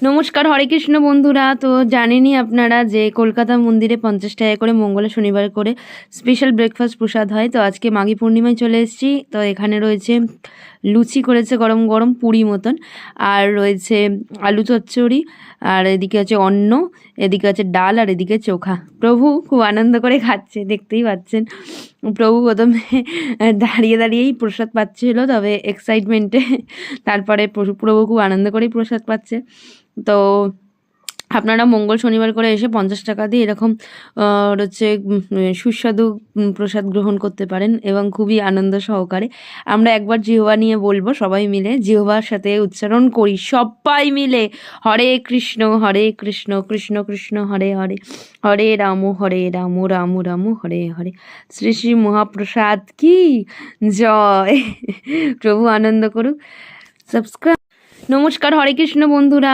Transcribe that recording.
নমস্কার, হরে কৃষ্ণ বন্ধুরা। তো জানেনই আপনারা যে কলকাতা মন্দিরে 50 টাকা করে মঙ্গলা শনিবার করে স্পেশাল ব্রেকফাস্ট প্রসাদ হয়। তো আজকে মাঘী পূর্ণিমায় চলে এসেছি। তো এখানে রয়েছে লুচি করেছে গরম গরম পুরি মতন, আর রয়েছে আলু চচ্চড়ি, আর এদিকে আছে অন্ন, এদিকে আছে ডাল, আর এদিকে চোখা। প্রভু খুব আনন্দ করে খাচ্ছে, দেখতেই পাচ্ছেন। প্রভু প্রথমে দাঁড়িয়ে দাঁড়িয়েই প্রসাদ পাচ্ছিল, তবে এক্সাইটমেন্টে তারপরে প্রভু খুব আনন্দ করেই প্রসাদ পাচ্ছে। তো আপনারা মঙ্গল শনিবার করে এসে 50 টাকা দিয়ে এরকম হচ্ছে সুস্বাদু প্রসাদ গ্রহণ করতে পারেন, এবং খুবই আনন্দ সহকারে। আমরা একবার জিহ্বা নিয়ে বলবো, সবাই মিলে জিহ্বার সাথে উচ্চারণ করি সবাই মিলে, হরে কৃষ্ণ কৃষ্ণ কৃষ্ণ হরে হরে, হরে রাম রাম রাম হরে হরে। শ্রী শ্রী মহাপ্রসাদ কি জয়। প্রভু আনন্দ করুক। সাবস্ক্রাইব। নমস্কার, হরে কৃষ্ণ বন্ধুরা।